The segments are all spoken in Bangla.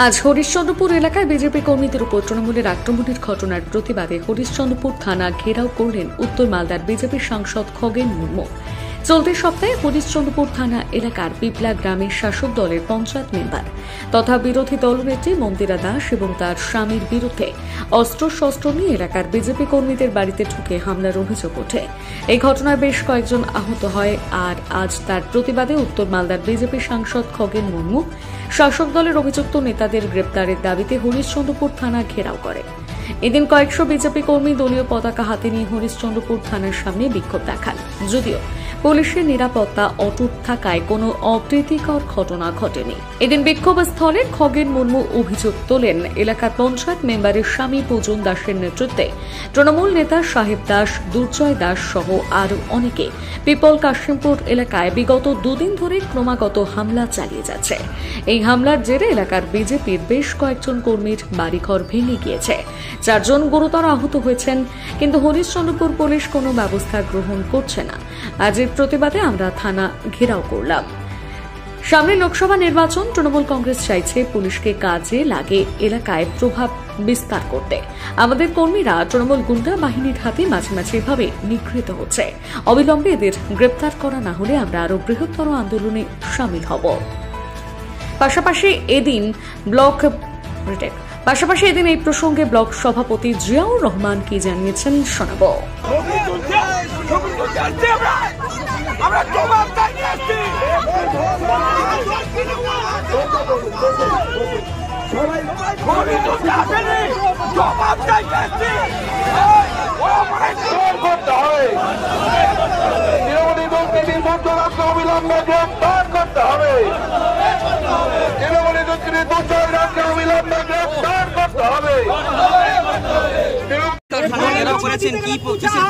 আজ হরিশ্চন্দ্রপুর এলাকায় বিজেপি কর্মীদের উপর তৃণমূলের আক্রমণের ঘটনার প্রতিবাদে হরিশ্চন্দ্রপুর থানা ঘেরাও করলেন উত্তর মালদার বিজেপি সাংসদ খগেন মুর্মু। চলতি সপ্তাহে হরিশ্চন্দ্রপুর থানা এলাকার পিপলা গ্রামের শাসক দলের পঞ্চায়েত মেম্বার তথা বিরোধী দলনেত্রী মন্দিরা দাস এবং তার স্বামীর বিরুদ্ধে অস্ত্রশস্ত্র নিয়ে এলাকার বিজেপি কর্মীদের বাড়িতে ঢুকে হামলার অভিযোগ ওঠে। এই ঘটনায় বেশ কয়েকজন আহত হয়। আর আজ তার প্রতিবাদে উত্তর মালদার বিজেপি সাংসদ খগেন মুর্মু শাসক দলের অভিযুক্ত নেতাদের গ্রেপ্তারের দাবিতে হরিশ্চন্দ্রপুর থানা ঘেরাও করে। এদিন কয়েকশো বিজেপি কর্মী দলীয় পতাকা হাতে নিয়ে হরিশ্চন্দ্রপুর থানার সামনে বিক্ষোভ দেখান। যদিও পুলিশের নিরাপত্তা অটুট থাকায় কোনো অপ্রীতিকর ঘটনা ঘটেনি। এদিন বিক্ষোভস্থলে খগেন মুর্মু অভিযোগ তোলেন এলাকার পঞ্চায়েত মেম্বারের স্বামী পূজন দাসের নেতৃত্বে তৃণমূল নেতা সাহেব দাস, দুর্জয় দাস সহ আরও অনেকে পিপল কাশিমপুর এলাকায় বিগত দুদিন ধরে ক্রমাগত হামলা চালিয়ে যাচ্ছে। এই হামলার জেরে এলাকার বিজেপির বেশ কয়েকজন কর্মীর বাড়িঘর ভেঙে গিয়েছে। 4 জন গুরুতর আহত হয়েছেন, কিন্তু হরিশ্চন্দ্রপুর পুলিশ কোনো ব্যবস্থা গ্রহণ করছে না। আজের প্রতিবাদে আমরা থানা ঘেরাও করলাম। সামনে লোকসভা নির্বাচন, তৃণমূল কংগ্রেস চাইছে পুলিশকে কাজে লাগে এলাকায় প্রভাব বিস্তার করতে। আমাদের কর্মীরা তৃণমূল গুন্ডা বাহিনীর হাতে মাঝে মাঝে এভাবে নিগৃহীত হচ্ছে। অবিলম্বে এদের গ্রেপ্তার করা না হলে আমরা আরো বৃহত্তর আন্দোলনে সামিল হব। পাশাপাশি এদিন এই প্রসঙ্গে ব্লক সভাপতি জিয়াউর রহমান কি জানিয়েছেন শোনাব।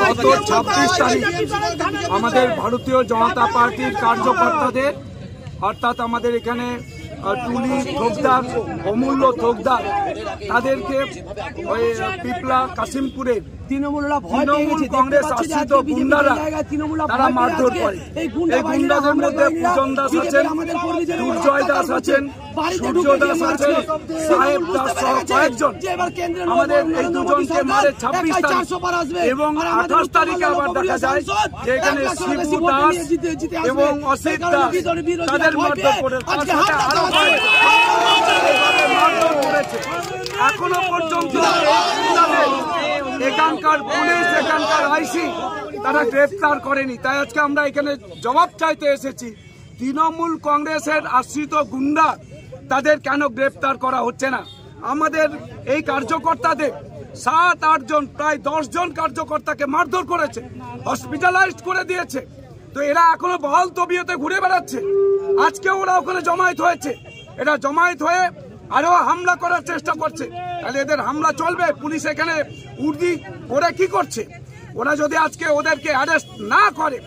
গত 26 তারিখ আমাদের ভারতীয় জনতা পার্টির কার্যকর্তাদের, অর্থাৎ আমাদের এখানে টুলি থোকদার, অমূল্য থোকদার, তাদেরকে ওই পিপলা কাশিমপুরে তৃণমূল কংগ্রেস আশ্রিত গুন্ডারা তারা মারধর করে। এই গুন্ডাদের মধ্যে পূজন দাস আছেন, দুর্জয় দাস আছেন, সূর্য দাস আছেন, সাহেব দাস সহ কয়েকজন। আমাদের এই দুজনকে মারে 26 তারিখ এবং 28 তারিখে আবার দেখা যায় যে এখানে শিবু দাস এবং অসিত দাস তাদের মারধর করেছে। এখনো পর্যন্ত এখানকার পুলিশ, এখানকার আইসি তারা গ্রেফতার করেনি। তাই আজকে আমরা এখানে জবাব চাইতে এসেছি, তৃণমূল কংগ্রেসের আশ্রিত গুন্ডা তাদের কেন গ্রেফতার করা হচ্ছে না? আমাদের এই কার্যকর্তাদের 7-8 জন, প্রায় 10 জন কার্যকর্তাকে মারধর করেছে, হসপিটালাইজড করে দিয়েছে। তো এরা এখনো বহাল তবিয়তে ঘুরে বেড়াচ্ছে। আজকে ওরা ওখানে জমায়েত হয়েছে, এরা জমায়েত হয়ে আরো হামলা করার চেষ্টা করছে। তাহলে এদের হামলা চলবে? পুলিশ এখানে উর্দি ওরা কি করছে? ওরা যদি আজকে ওদেরকে অ্যারেস্ট না করে,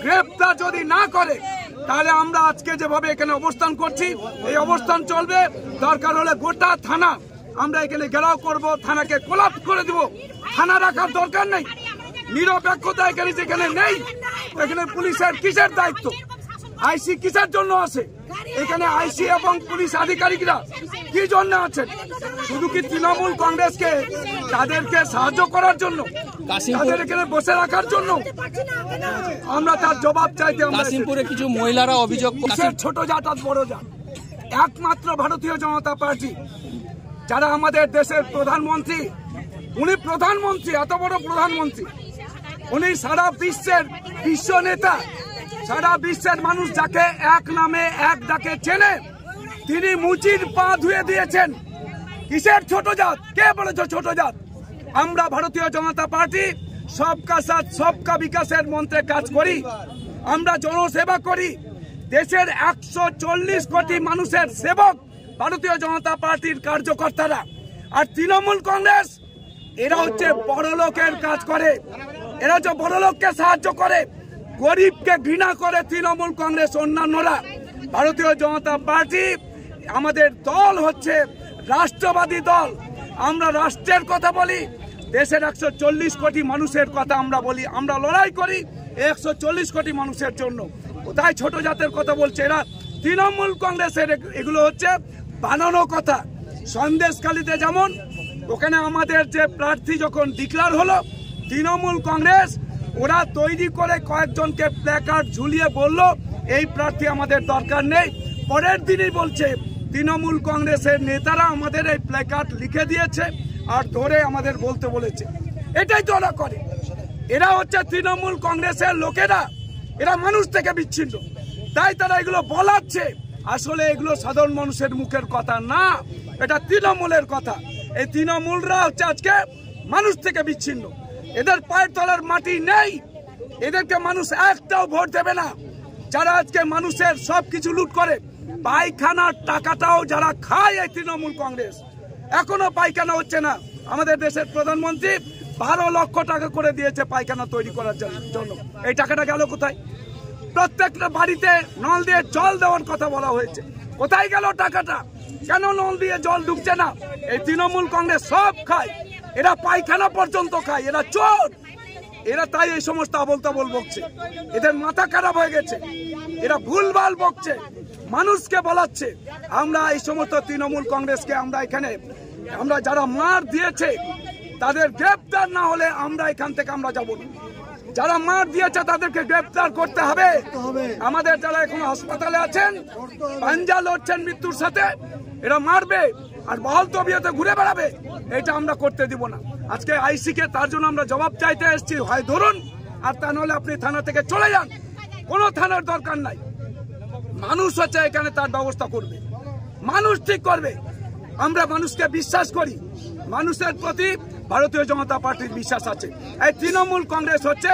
গ্রেফতার যদি না করে, তাহলে আমরা আজকে যেভাবে এখানে অবস্থান করছি এই অবস্থান চলবে। দরকার হলে গোটা থানা আমরা এখানে ঘেরাও করব, থানাকে কোলাপস করে দেব। থানা রাখার দরকার নেই, নিরপেক্ষতা এখানে যেখানে নেই, এখানে পুলিশের কিসের দায়িত্ব? আইসি কিসের জন্য আছে? এখানে আইসি এবং পুলিশ আধিকারিকরা কি জন্য আছেন? শুধু কি তৃণমূল কংগ্রেসকে তাদেরকে সাহায্য করার জন্য, তাদের এখানে বসে রাখার জন্য? আমরা তার জবাব চাইতে কাশিমপুরে কিছু মহিলারা অভিযোগ করছেন, ছোট জাত আর বড় জাত, একমাত্র ভারতীয় জনতা পার্টি যারা আমাদের দেশের প্রধানমন্ত্রী, উনি প্রধানমন্ত্রী, এত বড় প্রধানমন্ত্রী, উনি সারা বিশ্বের বিশ্ব নেতা, সারা বিশ্বের মানুষ যাকে এক নামে এক ডাকে চেনে, তিনি মুচির পা ধুয়ে দিয়েছেন। কিসের ছোট জাত? কে বলেছে ছোট জাত? আমরা ভারতীয় জনতা পার্টি সবকা সাথ সবকা বিকাশের মন্ত্রে কাজ করি। আমরা জনসেবা করি। দেশের 140 কোটি মানুষের সেবক ভারতীয় জনতা পার্টির কার্যকর্তারা। আর তৃণমূল কংগ্রেস এরা হচ্ছে বড় লোকের কাজ করে, এরা হচ্ছে বড় লোককে সাহায্য করে, গরিবকে ঘৃণা করে তৃণমূল কংগ্রেস অন্যান্যরা। ভারতীয় জনতা পার্টি আমাদের দল হচ্ছে রাষ্ট্রবাদী দল। আমরা রাষ্ট্রের কথা বলি, দেশের 140 কোটি মানুষের কথা আমরা বলি, আমরা লড়াই করি 140 কোটি মানুষের জন্য। কোথায় ছোট জাতের কথা বলছে এরা? তৃণমূল কংগ্রেসের এগুলো হচ্ছে বানানো কথা। সন্দেশখালীতে যেমন ওখানে আমাদের যে প্রার্থী যখন ডিক্লার হলো, তৃণমূল কংগ্রেস ওরা তৈরি করে কয়েকজনকে প্ল্যাকার্ড ঝুলিয়ে বলল এই প্রার্থী আমাদের দরকার নেই। পরের দিনই বলছে তৃণমূল কংগ্রেসের নেতারা আমাদের এই প্ল্যাকার্ড লিখে দিয়েছে আর ধরে আমাদের বলতে বলেছে। এটাই তো ওরা করে। এরা হচ্ছে তৃণমূল কংগ্রেসের লোকেরা, এরা মানুষ থেকে বিচ্ছিন্ন, তাই তারা এগুলো বলাচ্ছে। আসলে এগুলো সাধারণ মানুষের মুখের কথা না, এটা তৃণমূলের কথা। এই তৃণমূলরা হচ্ছে আজকে মানুষ থেকে বিচ্ছিন্ন, এদের পায়ের তলার মাটি নেই, এদেরকে মানুষ একটাও ভোট দেবে না। যারা আজকে মানুষের সবকিছু লুট করে, পায়খানার টাকাটাও যারা খায় এই তৃণমূল কংগ্রেস। এখনো পায়খানা হচ্ছে না। আমাদের দেশের প্রধানমন্ত্রী 12 লক্ষ টাকা করে দিয়েছে পায়খানা তৈরি করার জন্য। এই টাকাটা গেল কোথায়? প্রত্যেকটা বাড়িতে নল দিয়ে জল দেওয়ার কথা বলা হয়েছে, কোথায় গেল টাকাটা? কেন নল দিয়ে জল ঢুকছে না? এই তৃণমূল কংগ্রেস সব খায়, এরা পায়খানা পর্যন্ত খায়, এরা চোর। এরা তাই এই সমস্ত আবল তাবল বকছে, এদের মাথা খারাপ হয়ে গেছে, এরা ভুলভাল বকছে, মানুষকে বলাচ্ছে। আমরা এই সমস্ত তৃণমূল কংগ্রেসকে আমরা যারা মার দিয়েছে তাদের গ্রেপ্তার না হলে আমরা এখান থেকে যাব না। যারা মার দিয়েছে তাদেরকে গ্রেপ্তার করতে হবে। আমাদের যারা এখন হাসপাতালে আছেন, পাঞ্জা লড়ছেন মৃত্যুর সাথে, এরা মারবে আর বহাল তবিয়তে ঘুরে বেড়াবে, এটা আমরা করতে দিব না। আজকে আইসিকে তার জন্য আমরা জবাব চাইতে এসেছি, হয় ধরুন আর তা নাহলে আপনি থানা থেকে চলে যান, কোনো থানার দরকার নাই। মানুষ হচ্ছে এখানে তার ব্যবস্থা করবে, মানুষ ঠিক করবে। আমরা মানুষকে বিশ্বাস করি, মানুষের প্রতি ভারতীয় জনতা পার্টির বিশ্বাস আছে। এই তৃণমূল কংগ্রেস হচ্ছে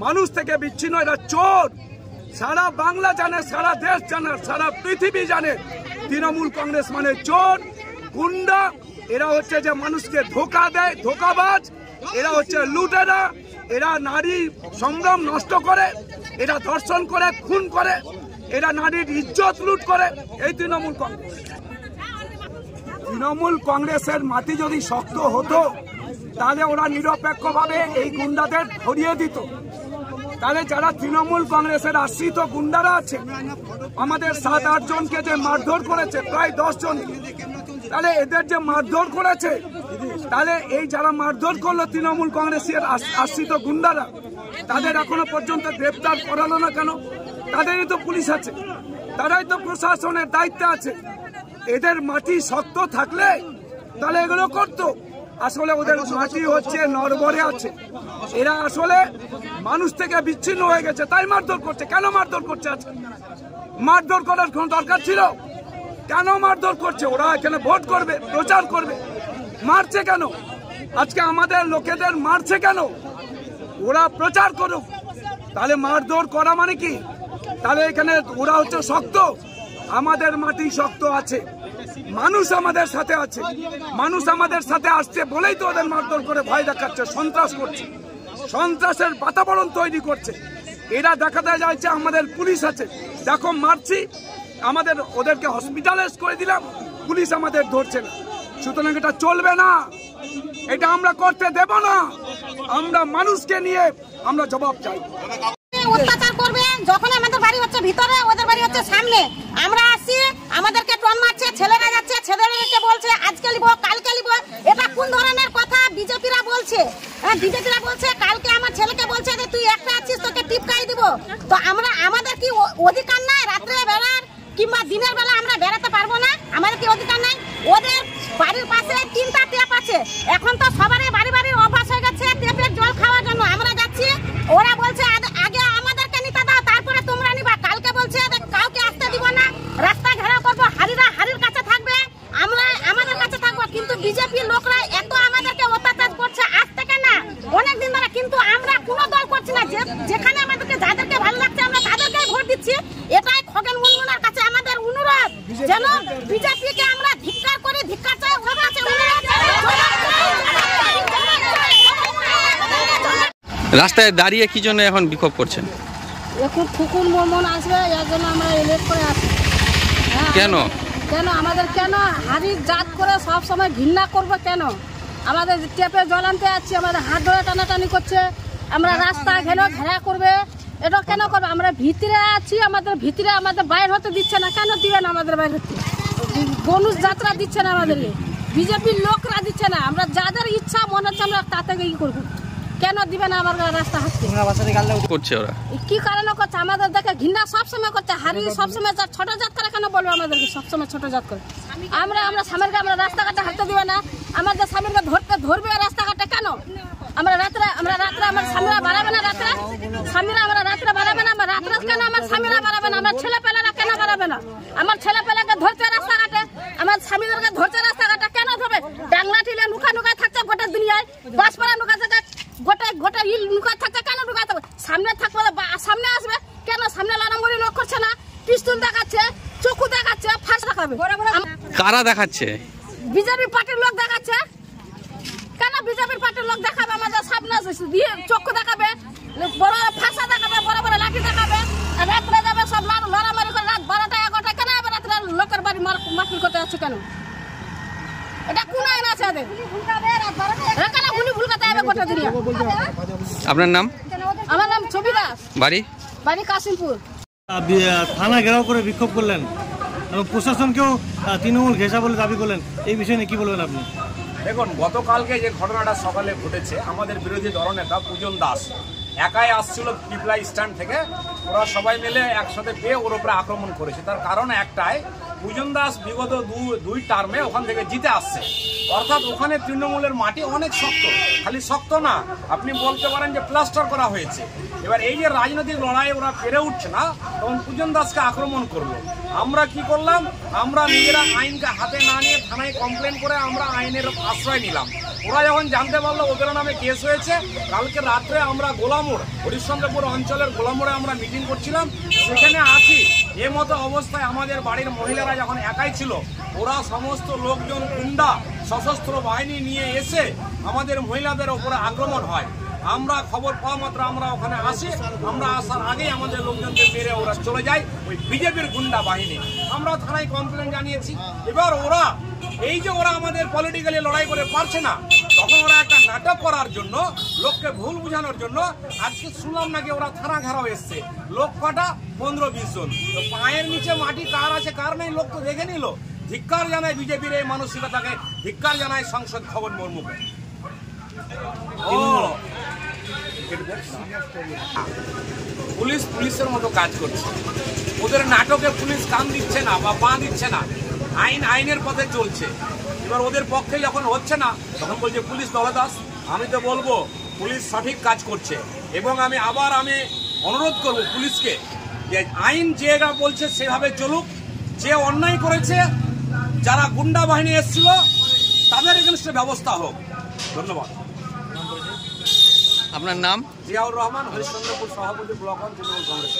মানুষ থেকে বিচ্ছিন্ন, এরা চোর। সারা বাংলা জানে, সারা দেশ জানে, সারা পৃথিবী জানে তৃণমূল কংগ্রেস মানে চোর, গুন্ডা। এরা হচ্ছে যে মানুষকে ধোকা দেয়, ধোকাবাজ। এরা হচ্ছে লুটেরা, এরা নারী সংগ্রাম নষ্ট করে, এরা ধর্ষণ করে, খুন করে, এরা নারীর ইজ্জত লুট করে। এই তৃণমূল কংগ্রেস। তৃণমূল কংগ্রেসের মাটি যদি শক্ত হতো তাহলে ওরা নিরপেক্ষভাবে এই গুন্ডাদের ধরিয়ে দিত। তাহলে যারা তৃণমূল কংগ্রেসের আশ্রিত গুন্ডারা আছে, আমাদের 7-8 জনকে যে মারধর করেছে, প্রায় 10 জন, তাহলে এদের যে মারধর করেছে, তাহলে এই যারা মারধর করলো তৃণমূল কংগ্রেসের আশ্রিত গুন্ডারা, তাদের এখনো পর্যন্ত গ্রেপ্তার করালো না কেন? তাদেরই তো পুলিশ আছে, তারাই তো প্রশাসনের দায়িত্বে আছে। এদের মাটি শক্ত থাকলে তাহলে এগুলো করতো। আসলে ওদের মাটি হচ্ছে নড়বড়ে আছে, এরা আসলে মানুষ থেকে বিচ্ছিন্ন হয়ে গেছে, তাই মারধর করছে। কেন মারধর করছে? আজকে মারধর করার কোন দরকার ছিল? কেন মারধর করছে? ওরা এখানে ভোট করবে, প্রচার করবে, মারছে কেন? আজকে আমাদের লোকেদের মারছে কেন? ওরা প্রচার করুক। তাহলে মারধর করা মানে কি? তাহলে এখানে ওরা হচ্ছে শক্ত, আমাদের মাটি শক্ত আছে, মানুষ আমাদের সাথে আছে, মানুষ আমাদের সাথে আসছে বলেই তো ওদের মারধর করে ভয় দেখাচ্ছে, সন্ত্রাস করছে, সন্ত্রাসের বাতাবরণ তৈরি করছে। এরা দেখাতে যাচ্ছে আমাদের পুলিশ আছে, দেখো মারছি, আমাদের ওদেরকে হসপিটালাইজ করে দিলাম, পুলিশ আমাদের ধরছে না। সুতরাং এটা চলবে না, এটা আমরা করতে দেব না। আমরা মানুষকে নিয়ে আমরা জবাব চাই। অত্যাচার করবে, যখন আমাদের বাড়ি হচ্ছে ভিতরে, ওদের বাড়ি হচ্ছে সামনে, আমরা আসছি, আমাদেরকে টন মারছে, ছেলেরা যাচ্ছে, ছেলেদেরকে বলছে আজকে লিব, কালকে লিব। এটা কোন ধরনের কথা বিজেপিরা বলছে? বিজেপিরা বলছে কালকে আমার ছেলেকে বলছে যে তুই একটা আছিস, তোকে টিপকাই দিব। তো আমাদের কি অধিকার নাই রাত্রে বেড়ার কিংবা দিনের বেলা আমরা বেড়াতে পারবো না? আমাদের কি অধিকার নাই? ওদের বাড়ির পাশে 3টা ট্যাপ আছে, এখন তো সবারই বাড়ি বাড়ির অভ্যাস হয়ে গেছে ট্যাপের জল খাওয়ার জন্য। আমরা যাচ্ছি, ওরা বলছে আগে আমাদেরকে নিতে দাও, তারপরে তোমরা নিবা। কালকে বলছে কাউকে আসতে দিব না, রাস্তা ঘেরাও করবো, হারির কাছে থাকবে, আমরা আমাদের কাছে থাকবো। কিন্তু বিজেপি লোকরা এত আমাদেরকে অত্যাচার করছে আজ থেকে না, অনেকদিন ধরে। কিন্তু আমরা কোনো দল করছি না, যেখানে আমাদেরকে যাদেরকে ভালো লাগছে আমরা তাদেরকেই ভোট দিচ্ছি। এটাই খগেন মুর্মুর কাছে আমাদের অনুরোধ, যেন বিজেপিকে আমরা ধিক্কার করে ধিক্কার চাই। রাস্তায় দাঁড়িয়ে কি জন্য এখন বিক্ষোভ করছেন? এখন খুকুন মুর্মুন আসবে, এর জন্য আমরা ইলেক্ট করে আসি। কেন আমাদের কেন হাড়ির জাত করে সব সময় ঘৃণা করবো? কেন আমাদের টেপে জল আনতে যাচ্ছি, আমাদের হাত ধরে টানাটানি করছে, আমরা রাস্তা ঘেরা করবে, এটা কেন করবে? আমরা ভিতরে আছি, আমাদের বাইর হতে দিচ্ছে না। কেন দিবেন আমাদের বাইর হতে? গণেশ যাত্রা দিচ্ছে না আমাদেরকে, বিজেপির লোকরা দিচ্ছে না। আমরা যাদের ইচ্ছা মনে হচ্ছে আমরা তাতে কি করবো, কেন দিবে না আমার রাস্তা হাঁটতে? করছে ওরা কি কারণে করছে? আমাদের দেখে ঘৃণা সবসময় করছে। হারি সবসময় ছোট জাত করে কেন বলবে আমাদেরকে? সবসময় ছোট জাত করে আমরা স্বামীরকে আমরা রাস্তাঘাটে হাঁটতে দিবে না। আমাদের স্বামীরকে ধরবে রাস্তাঘাটে কেন? আমরা রাত্রে আমার স্বামীরা বাড়াবে না, আমরা রাত্রে বাড়াবে না। আমার রাত্রে কেন আমার স্বামীরা বাড়াবে না? আমার ছেলেপেলেরা কেন বাড়াবে না? আমার ছেলেপেলেকে ধরছে রাস্তাঘাটে, আমার স্বামীদেরকে ধরছে রাস্তাঘাটে কেন ধরবে? ডাংলা টিলে নুকা থাকছে গোটা দুনিয়ায়, বাসপাড়া নুকা থাকে, গোটা ইল নুকা থাকছে কেন নুকা থাকবে? সামনে থাকবে, সামনে আসবে কেন? সামনে লানামুড়ি লোক করছে না, পিস্তুল দেখাচ্ছে, চক্ষু দেখাচ্ছে, ফাঁস দেখাবে। কারা দেখাচ্ছে? বিজেপি পার্টির লোক দেখাচ্ছে। কেন বিজেপির পার্টির লোক দেখাবে? আমাদের সামনে দিয়ে চক্ষু দেখাবে, বড় ফাঁসা দেখাবে, বড় বড় লাঠি দেখাবে, রাত্রে যাবে সব লড়ামারি করে। রাত 12টা 11টা কেন হবে রাত্রে লোকের বাড়ি মারপিট করতে যাচ্ছে কেন? এটা কোন আইন আছে এদের? কেন গুলি ভুলকাতে হবে গোটা দুনিয়া? আপনার নাম? আমার নাম ছবি দাস, বাড়ি কাশিমপুর। থানা ঘেরাও করে বিক্ষোভ করলেন এবং প্রশাসনকেও তৃণমূল ঘেঁষা বলে দাবি করলেন, এই বিষয়ে নিয়ে কি বলবেন আপনি? দেখুন, গতকালকে যে ঘটনাটা সকালে ঘটেছে, আমাদের বিরোধী দলনেতা পূজন দাস একাই আসছিল পিপলা স্ট্যান্ড থেকে। ওরা সবাই মিলে একসাথে পেয়ে ওর উপরে আক্রমণ করেছে। তার কারণ একটাই, পূজন দাস বিগত দুই টার্মে ওখান থেকে জিতে আসছে। অর্থাৎ ওখানে তৃণমূলের মাটি অনেক শক্ত, খালি শক্ত না, আপনি বলতে পারেন যে প্লাস্টার করা হয়েছে। এবার এই যে রাজনৈতিক লড়াই ওরা পেরে উঠছে না, তখন পূজন দাসকে আক্রমণ করলো। আমরা কি করলাম? আমরা নিজেরা আইনকে হাতে না নিয়ে থানায় কমপ্লেন করে আমরা আইনের আশ্রয় নিলাম। ওরা যখন জানতে পারলো ওদের নামে কেস হয়েছে, কালকে রাত্রে আমরা গোলামোড়, হরিশ্চন্দ্রপুর অঞ্চলের গোলামোড়ে আমরা মিটিং করছিলাম, সেখানে আছি। এ মতো অবস্থায় আমাদের বাড়ির মহিলারা যখন একাই ছিল, ওরা সমস্ত লোকজন গুন্ডা সশস্ত্র বাহিনী নিয়ে এসে আমাদের মহিলাদের ওপরে আক্রমণ হয়। আমরা খবর পাওয়া মাত্র আমরা ওখানে আসি। আমরা আসার আগেই আমাদের লোকজনকে মেরে ওরা চলে যায়, ওই বিজেপির গুন্ডা বাহিনী। আমরা থানায় কমপ্লেন জানিয়েছি। এবার ওরা এই যে ওরা আমাদের পলিটিক্যালি লড়াই করে পারছে না, তখন ওরা একটা নাটক করার জন্য, লোককে ভুল বোঝানোর জন্য, আজকে শুনলাম নাকি ওরা থানা ঘেরাও এসছে। লোক কটা? 15-20 জন। তো পায়ের নিচে মাটি কার আছে কার নেই লোক তো দেখে নিল। ধিক্কার জানায় বিজেপির এই মানসিকতাকে, ধিক্কার জানায় সাংসদ খগন মুর্মুকে। পুলিশের মতো কাজ করছে। ওদের নাটকে পুলিশ কান দিচ্ছে না বা পা দিচ্ছে না, আইনের পথে চলছে। এবার ওদের পক্ষে যখন হচ্ছে না, তখন বলছে পুলিশ দলদাস। আমি তো বলবো পুলিশ সঠিক কাজ করছে, এবং আমি অনুরোধ করব পুলিশকে যে আইন যেটা বলছে সেভাবে চলুক। যে অন্যায় করেছে, যারা গুন্ডা বাহিনী এসেছিল, তাদের এগেনস্টে ব্যবস্থা হোক। ধন্যবাদ। আপনার নাম? জিয়াউর রহমান, হরিশ্চন্দ্রপুর সভাপতি, ব্লক তৃণমূল কংগ্রেস।